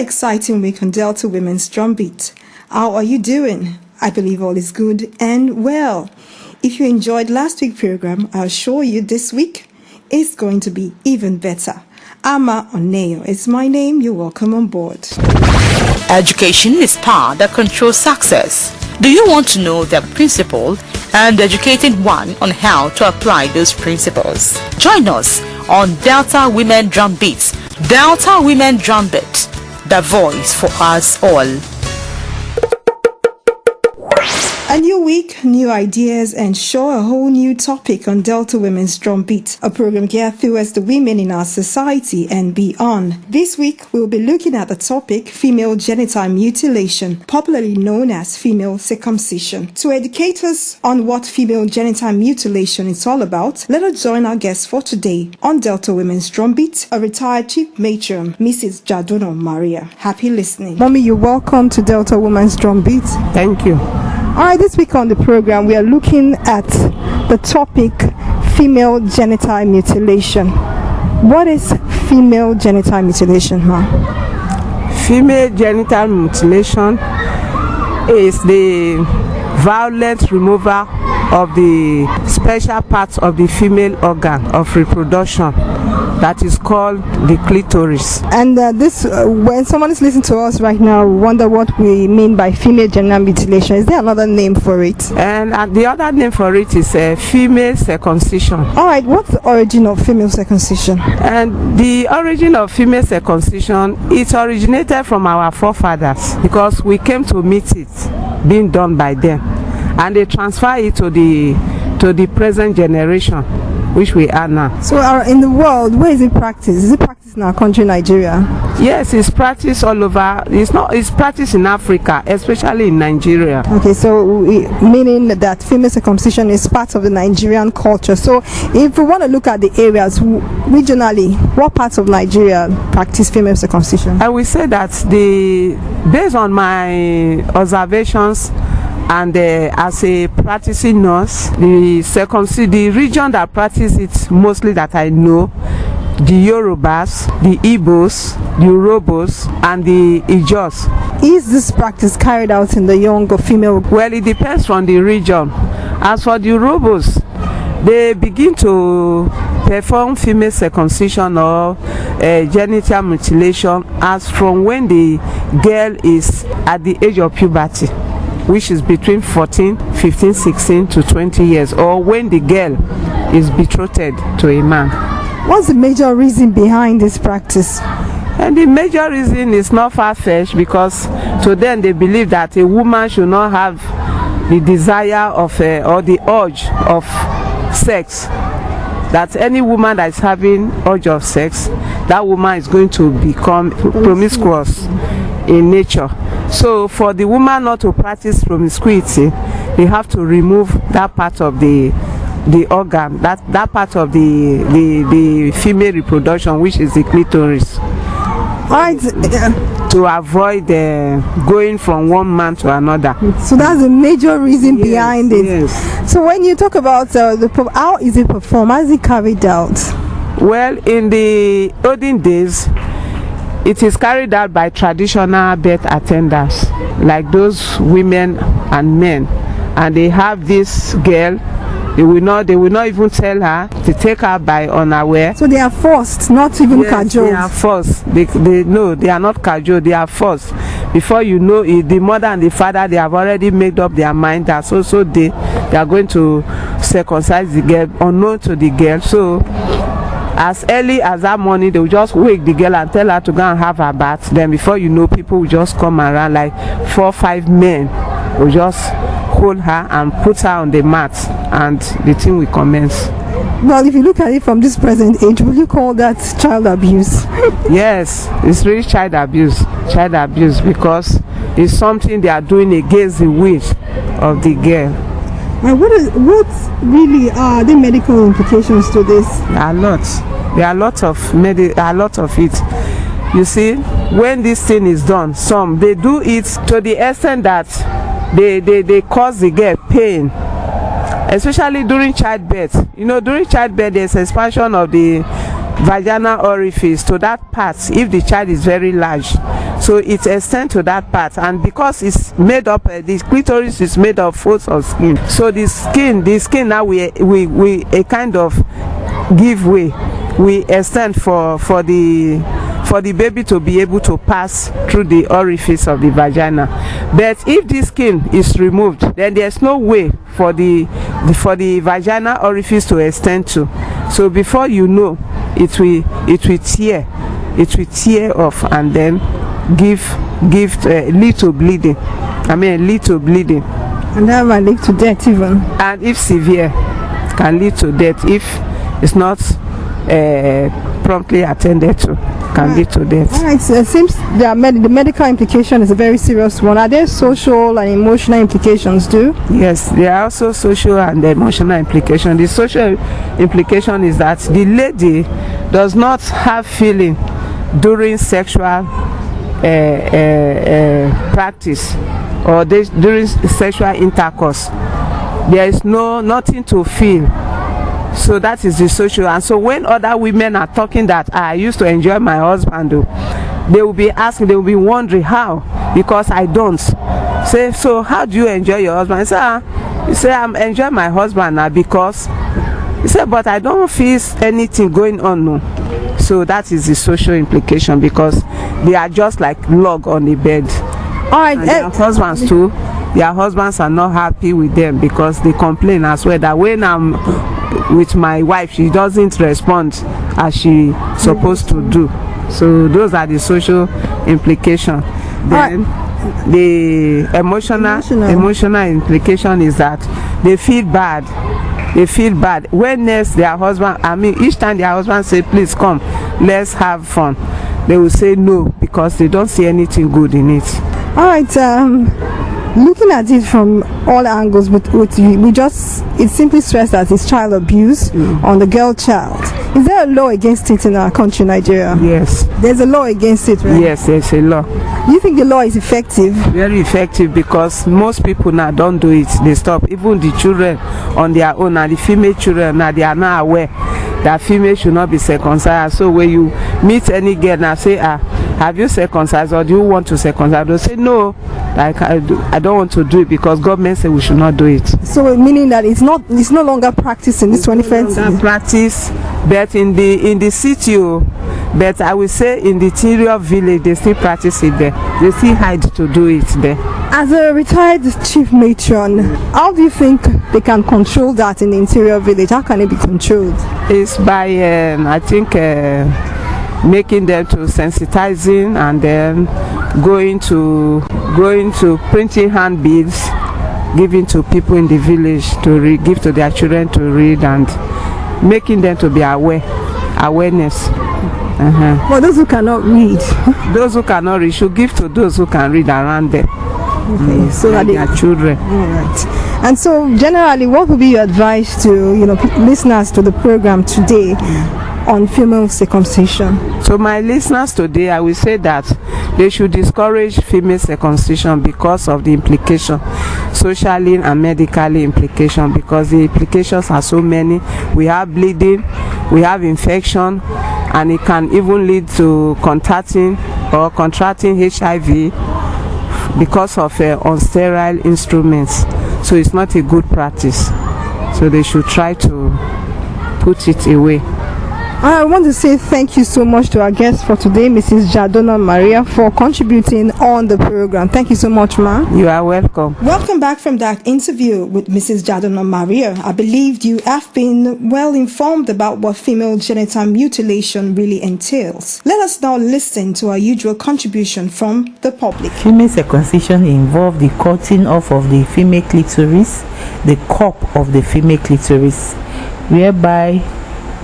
exciting week on Delta Women's DrumBeat. How are you doing? I believe all is good and well. If you enjoyed last week's program, I assure you this week is going to be even better. Ama Oneo is my name. You're welcome on board. Education is power that controls success. Do you want to know the principle and educating one on how to apply those principles? Join us on Delta Women DrumBeat. Delta Women DrumBeat, the voice for us all. A new week, new ideas, and sure a whole new topic on Delta Women's DrumBeat, a program geared towards the women in our society and beyond. This week, we'll be looking at the topic female genital mutilation, popularly known as female circumcision. To educate us on what female genital mutilation is all about, let us join our guest for today on Delta Women's DrumBeat, a retired chief matron, Mrs. Jadono Maria. Happy listening. Mommy, you're welcome to Delta Women's DrumBeat. Thank you. All right, this week on the program, we are looking at the topic female genital mutilation. What is female genital mutilation, ma'am? Female genital mutilation is the violent removal of the special parts of the female organ of reproduction that is called the clitoris. And when someone is listening to us right now, wonder what we mean by female genital mutilation. Is there another name for it? And the other name for it is female circumcision. All right, what's the origin of female circumcision? And the origin of female circumcision, it originated from our forefathers because we came to meet it being done by them, and they transfer it to the present generation, which we are now. So in the world, where is it practiced? Is it practiced in our country, Nigeria? Yes, it's practiced all over. It's practiced in Africa, especially in Nigeria. Okay, so meaning that female circumcision is part of the Nigerian culture. So if we want to look at the areas regionally, what parts of Nigeria practice female circumcision? I will say that based on my observations, and as a practicing nurse, the region that practice it mostly that I know, the Yorubas, the Igbos, the Urobos, and the Ijos. Is this practice carried out in the young or female? Well, it depends on the region. As for the Urobos, they begin to perform female circumcision or genital mutilation as from when the girl is at the age of puberty, which is between 14, 15, 16 to 20 years, or when the girl is betrothed to a man. What's the major reason behind this practice? And the major reason is not far-fetched, because to them they believe that a woman should not have the desire of or the urge of sex. That any woman that is having urge of sex, that woman is going to become promiscuous in nature. So for the woman not to practice promiscuity, they have to remove that part of the organ, that part of the female reproduction, which is the clitoris. Right. To avoid going from one man to another. So that's the major reason behind it. Yes. So when you talk about how is it performed, how is it carried out? Well, in the olden days, it is carried out by traditional birth attendants, like those women and men, and they have this girl. They will not even tell her to take her by unaware. So they are forced, not even cajoled. They are forced. They are not cajoled. They are forced. Before you know it, the mother and the father, they have already made up their mind that so they are going to circumcise the girl unknown to the girl. So as early as that morning, they will just wake the girl and tell her to go and have her bath. Then before you know, people will just come around, like 4 or 5 men will just hold her and put her on the mat, and the thing will commence. Well, if you look at it from this present age, will you call that child abuse? Yes, it's really child abuse, because it's something they are doing against the wish of the girl. And what really are the medical implications to this? There are lots. There are a lot of it. You see, when this thing is done, some they do it to the extent that they cause the girl pain, especially during childbirth. You know, during childbirth there's expansion of the vaginal orifice to that part if the child is very large, so it extends to that part, and because it's made up, the clitoris is made of folds of skin, so the skin now we a kind of give way, we extend for the baby to be able to pass through the orifice of the vagina. But if the skin is removed, then there's no way for the vagina orifice to extend to. So before you know, it will tear off, and then lead to bleeding. And that might lead to death even. And if severe, can lead to death if it's not promptly attended to. Can lead to death. All right, so it seems the medical implication is a very serious one. Are there social and emotional implications too? Yes, there are also social and emotional implications. The social implication is that the lady does not have feeling during sexual practice or during sexual intercourse. There is nothing to feel. So that is the social. And so when other women are talking that I used to enjoy my husband, they will be asking, they will be wondering how, because I don't. Say, so how do you enjoy your husband? He say I'm enjoying my husband now because he said, but I don't feel anything going on. No. So that is the social implication, because they are just like log on the bed. All right, and their husbands too. Their husbands are not happy with them because they complain as well that when I'm with my wife, she doesn't respond as she supposed to do. So those are the social implications. Then the emotional implication is that they feel bad. When next their husband, each time their husband say, please come, let's have fun, they will say no, because they don't see anything good in it. All right, looking at it from all angles, but it simply stressed that it's child abuse on the girl child. Is there a law against it in our country, Nigeria? Yes. There's a law against it, right? Yes, there's a law. Do you think the law is effective? Very effective, because most people now don't do it. They stop. Even the children on their own, and the female children now, they are not aware that female should not be circumcised. So when you meet any girl now, say, have you circumcised, or do you want to circumcise? They'll say no, like I don't want to do it because government say we should not do it. So meaning that it's no longer practiced in this 21st century. Practice, but in the city, but I will say in the interior village they still practice it there. They still hide to do it there. As a retired chief matron, how do you think they can control that in the interior village? How can it be controlled? It's by I think making them to sensitizing, and then going to printing handbills, giving to people in the village to give to their children to read, and making them to be awareness. But those who cannot read, should give to those who can read around them. Okay, so that their children. All right. And so generally, what would be your advice to listeners to the program today on female circumcision? So my listeners today, I will say that they should discourage female circumcision because of the implication, socially and medically implication, because the implications are so many. We have bleeding, we have infection, and it can even lead to contracting HIV because of unsterile instruments. So it's not a good practice. So they should try to put it away. I want to say thank you so much to our guest for today, Mrs. Jadona Maria, for contributing on the program. Thank you so much, ma. You are welcome. Welcome back from that interview with Mrs. Jadona Maria. I believe you have been well informed about what female genital mutilation really entails. Let us now listen to our usual contribution from the public. Female circumcision involves the cutting off of the female clitoris, the cup of the female clitoris, whereby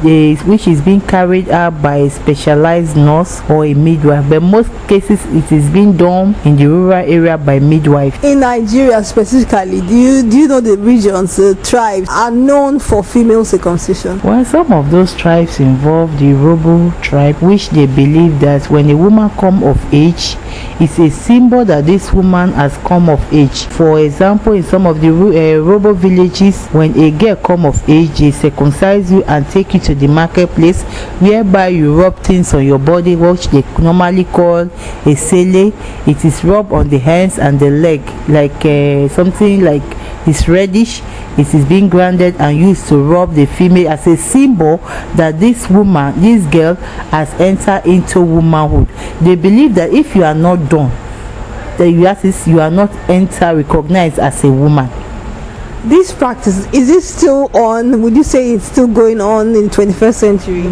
which is being carried out by a specialized nurse or a midwife, but most cases it is being done in the rural area by midwife. In Nigeria specifically, do you know the regions, tribes are known for female circumcision? Well, some of those tribes involve the Robo tribe, which they believe that when a woman come of age, it's a symbol that this woman has come of age. For example, in some of the Robo villages, when a girl come of age, they circumcise you and take you to into the marketplace, whereby you rub things on your body, which they normally call a sele. It is rubbed on the hands and the leg, like something like it's reddish. It is being grounded and used to rub the female as a symbol that this woman, this girl, has entered into womanhood. They believe that if you are not done, that you are not recognized as a woman. This practice, is it still on? Would you say it's still going on in 21st century?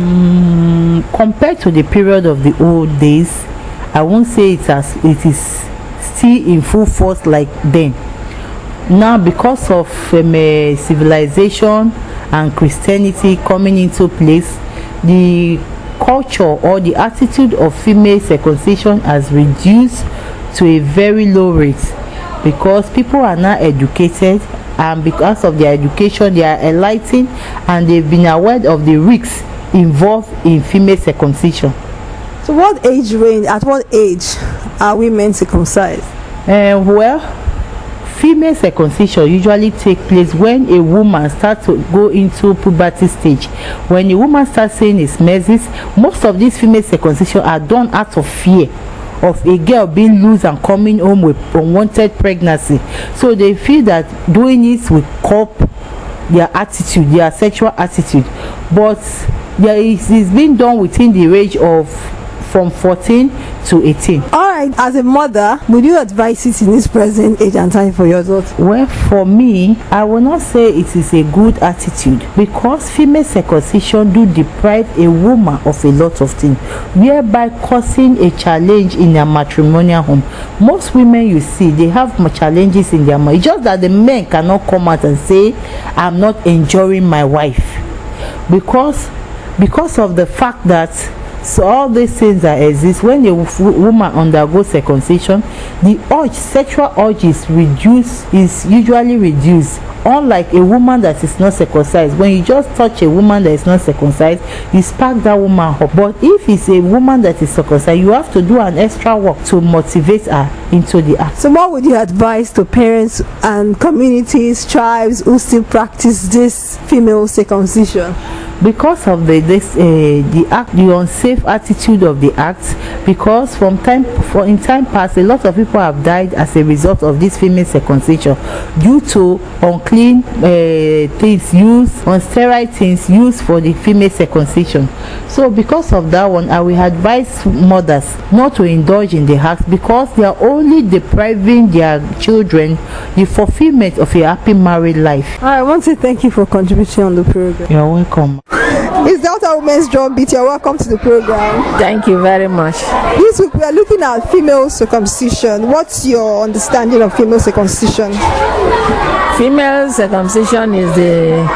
Compared to the period of the old days, I won't say it is still in full force like then. Now, because of civilization and Christianity coming into place, the culture or the attitude of female circumcision has reduced to a very low rate, because people are now educated, and because of their education they are enlightened and they've been aware of the risks involved in female circumcision. So what age range, at what age are women circumcised? Well, female circumcision usually take place when a woman starts to go into puberty stage. When a woman starts seeing its menses, most of these female circumcision are done out of fear of a girl being loose and coming home with unwanted pregnancy. So they feel that doing it will curb their attitude, their sexual attitude. But it's being done within the range of from 14 to 18. All right, as a mother, would you advise it in this present age and time for your daughter? Well, for me, I will not say it is a good attitude, because female circumcision do deprive a woman of a lot of things, whereby causing a challenge in their matrimonial home. Most women you see, they have challenges in their marriage. Just that the men cannot come out and say, I'm not enjoying my wife, because of the fact that so all these things that exist when a woman undergoes circumcision, the sexual urge is usually reduced. Unlike a woman that is not circumcised, when you just touch a woman that is not circumcised, you spark that woman up. But if it's a woman that is circumcised, you have to do an extra work to motivate her into the act. So what would you advise to parents and communities, tribes who still practice this female circumcision? Because of the unsafe attitude of the act, because in time past a lot of people have died as a result of this female circumcision due to unclean things used, sterile things used for the female circumcision. So because of that one, I will advise mothers not to indulge in the act, because they are only depriving their children the fulfillment of a happy married life. I want to thank you for contributing on the program. You're welcome. It's Delta Women's DrumBeat. You're welcome to the program. Thank you very much. This week we are looking at female circumcision. What's your understanding of female circumcision? Female circumcision is the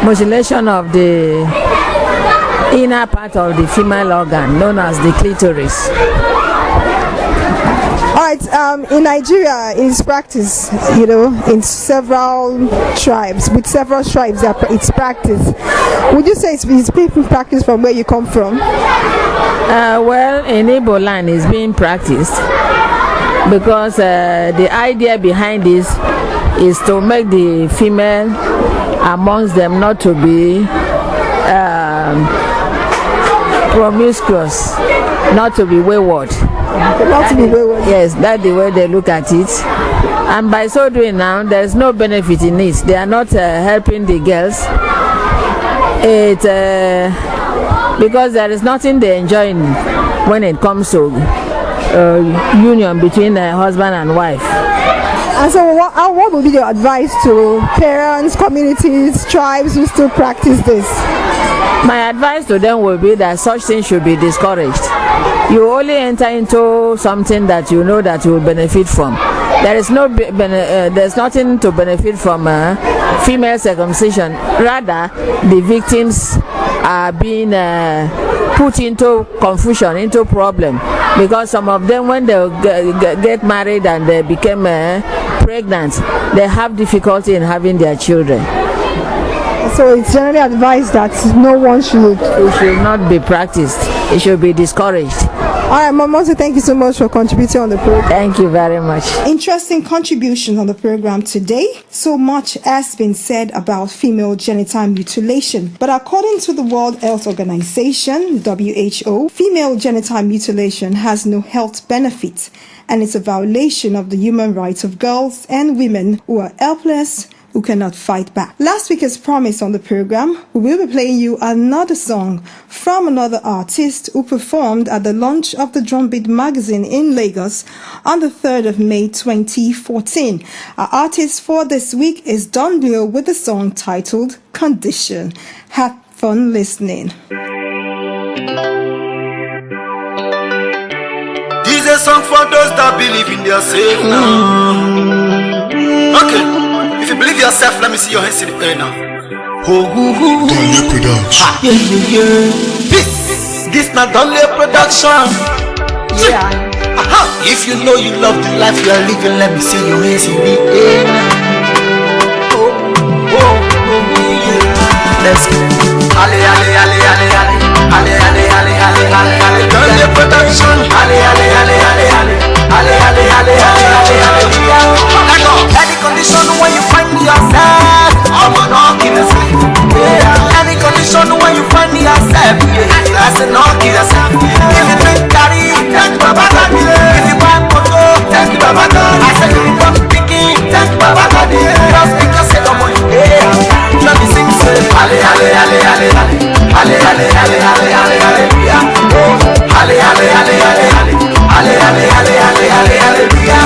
mutilation of the inner part of the female organ known as the clitoris. Alright, in Nigeria, it's practiced, in several tribes. With several tribes, it's practiced. Would you say it's being practiced from where you come from? Well, in Igbo land, it's being practiced because the idea behind this is to make the female amongst them not to be promiscuous, not to be wayward. Not to be wayward. Yes, that's the way they look at it. And by so doing now, there's no benefit in it. They are not helping the girls. Because there is nothing they enjoy when it comes to union between a husband and wife. And so what would be your advice to parents, communities, tribes who still practice this? My advice to them will be that such things should be discouraged. You only enter into something that you know that you will benefit from. There's nothing to benefit from female circumcision. Rather, the victims are being put into confusion, into problem, because some of them, when they get married and they become pregnant, they have difficulty in having their children. So it's generally advised that no one should. It should not be practiced. It should be discouraged. All right, Momonsi, thank you so much for contributing on the program. Thank you very much. Interesting contribution on the program today. So much has been said about female genital mutilation. But according to the World Health Organization, WHO, female genital mutilation has no health benefits, and it's a violation of the human rights of girls and women who are helpless, who cannot fight back. Last week, as promised on the program, we will be playing you another song from another artist who performed at the launch of the DrumBeat magazine in Lagos on the 3rd of May 2014. Our artist for this week is Don Leo with the song titled Condition. Have fun listening. This is a song for those that believe in their self now. Okay. If you believe yourself, let me see your hands in the air now. Donley Production. This not Donley Production. Yeah. If you know you love the life you are living, let me see your hands in the air now. Let's go. Ale, ale, ale, ale, ale. Ale, ale, ale, ale, ale, ale. Donley Production. Ale, ale, ale, ale, ale. Ale, ale, ale, ale, ale, ale. Any condition when you find yourself, I'm gonna give yourself. Any condition when you find yourself, I said no, give yourself. If you drink carry, thank Baba God. If you buy moto, thank Baba God. I said you don't picking, thank Baba God. Just because you don't want it. Let me sing, say, ale, ale, ale, ale, ale. Ale, ale, ale, ale, ale, hallelujah. Ale, ale, ale, ale, ale. Ale, ale, ale, ale, ale, hallelujah.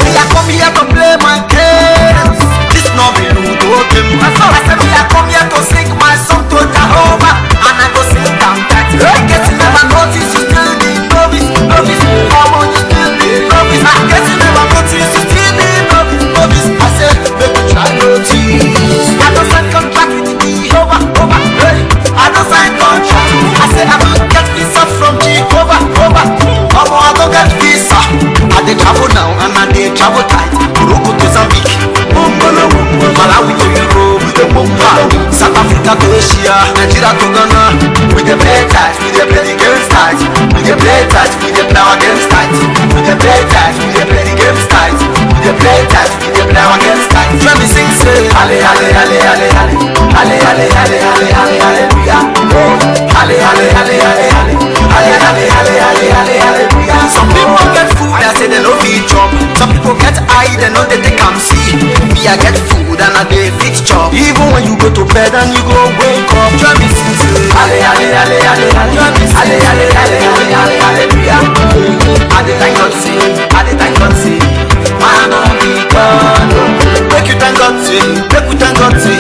We are come here to play my games. This no be Ludo game. I said we are come here to sing my song to Jehovah, and I go sing down that. I guess you never notice you still the novice, novice. Come on, you still the novice. I guess you never notice you still the novice, novice. I said make you try notice. I don't sign contract with Jehovah, over. Hey, I don't sign contract. I said I don't get visa from Jehovah, over. I don't get visa. I dey travel now and I dey travel tight. Morocco to Zambia, Malawi to Europe, South Africa to Asia, Nigeria to Ghana. We dey play tight, we dey play the games tight. We dey play tight, we dey play our games tight. We dey play tight, we dey play the games tight. We dey play tight, we dey play our games tight. Let me sing, say, ale, ale, ale, ale, ale. Ale, ale, ale, ale, ale, hallelujah. Ale, ale, ale, ale, ale. Ale, ale, ale, ale, ale, hallelujah. Some people get food, I say they no fit chop. Some people get eye, they know they can see. Me, I get food and I dey fit chop. Even when you go to bed and you go wake up, try me sing, say, ale, ale, ale, ale, ale. Ale, ale, ale, ale, ale, hallelujah. I dey thank God, say, I dey thank God, say, man on the God. Make you thank God, say, make you thank God, say,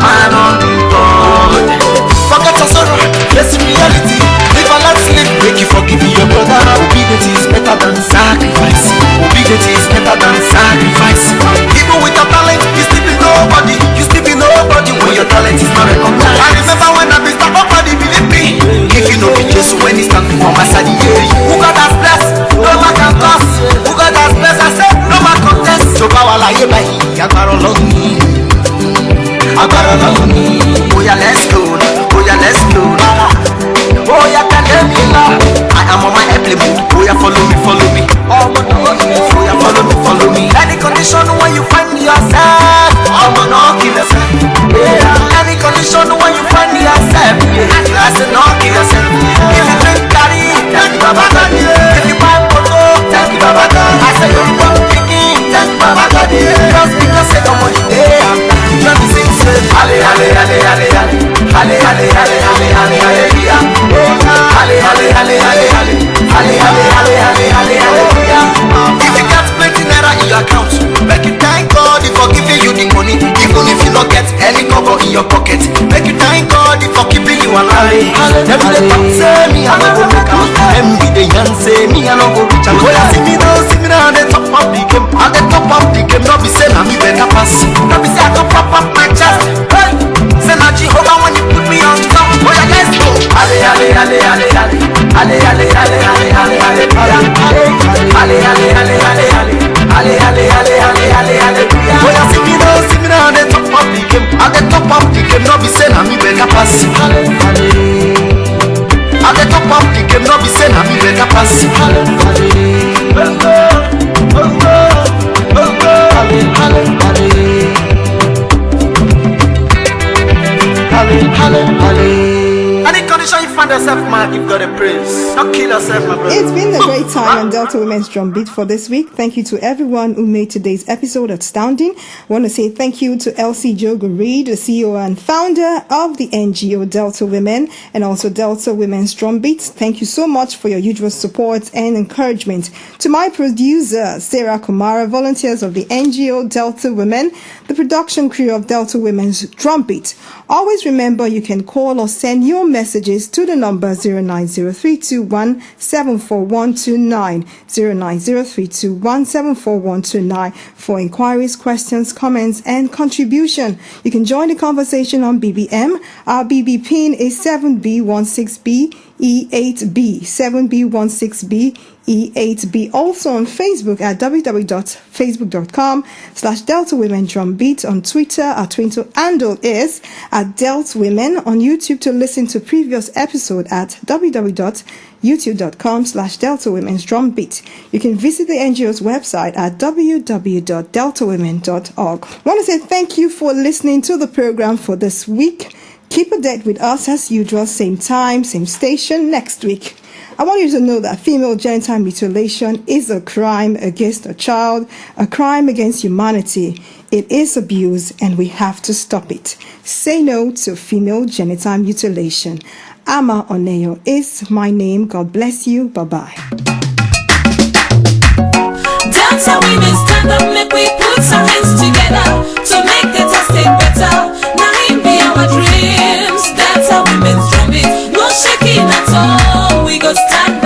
man on the God. Forget your sorrow, face reality. Live a life sleep, make you forgive your brother. Obedience is better than sacrifice. Obedience is better than sacrifice. Even with your talent, you still be nobody. You still be nobody when your talent is not recognized. I remember when I been start nobody believe me. If you know be Jesus when it's time to come, I said, yeah. Who God has blessed, no man can curse. Who God has blessed, I said, no man contest. So power like you, like agbára Ọlọ́run ni. Agbára Ọlọ́run ni. Oh yeah, let's go. Oh yeah, let's go. Oh yeah, tell me now. I am on my airplane mode. Oh yeah, follow me, follow me. Oh yeah, follow me, follow me. Any condition when you find yourself, oh no, kill yourself. Yeah. Any condition when you find yourself, I said no, kill yourself. If you drink carry, thank you Baba God. If you buy moto, thank you Baba God. I said you want picking, thank you Baba God. Just because you don't want it. Let me sing, say, ale, ale, ale, ale, ale. Ale, ale, ale, ale, ale, hallelujah. Ale, ale, ale, ale, ale. Ale, ale, ale, ale, ale, hallelujah. If you got plenty naira in your account, make you thank God for giving you the money. Even if you not get any cover in your pocket, make you thank God for keeping you alive. Them be the talk say me I no go make am. Them be the yarn say me I no go reach am. Oh yeah, see me now on the top of the game. At the top of the game, no be say na me better pass. No be say I go pop up my chest. Hey, say na Jehovah when you put me on top. Oh yeah, let's go. Ale, ale, ale, ale, ale. Ale, ale, ale, ale, ale, hallelujah. Ale, ale, ale, ale, ale. Ale, ale, ale, ale, ale, hallelujah. Oh yeah, see me now on the top of the game. At the top of the game, no be say na me better pass. At the top of the game, no be say na me better pass. Find yourself, man, give God a praise. Don't kill yourself, my brother. It's been a great time on Delta Women's Drum Beat for this week. Thank you to everyone who made today's episode outstanding. I want to say thank you to Elsie Jogo-Reid, the CEO and founder of the NGO Delta Women and also Delta Women's Drum Beat. Thank you so much for your usual support and encouragement. To my producer, Sarah Kumara, volunteers of the NGO Delta Women, the production crew of Delta Women's Drum Beat. Always remember you can call or send your messages to the number 09032174129, 09032174129 for inquiries, questions, comments, and contribution. You can join the conversation on BBM. Our BB pin is 7B16B E8B, 7B16B E8B. Also on Facebook at www.facebook.com/Delta Women Drum Beat. On Twitter, our Twitter handle is at Delta Women. On YouTube to listen to previous episode at www.youtube.com/Delta Women's Drum Beat. You can visit the NGO's website at www.deltawomen.org. I want to say thank you for listening to the program for this week. Keep a date with us as usual, same time, same station next week. I want you to know that female genital mutilation is a crime against a child, a crime against humanity. It is abuse and we have to stop it. Say no to female genital mutilation. Ama Oneyo is my name. God bless you. Bye-bye. Dance how women stand up, make we put our hands together to make the task better. Now it be our dreams. That's how women's drum it. No shaking at all. We go stand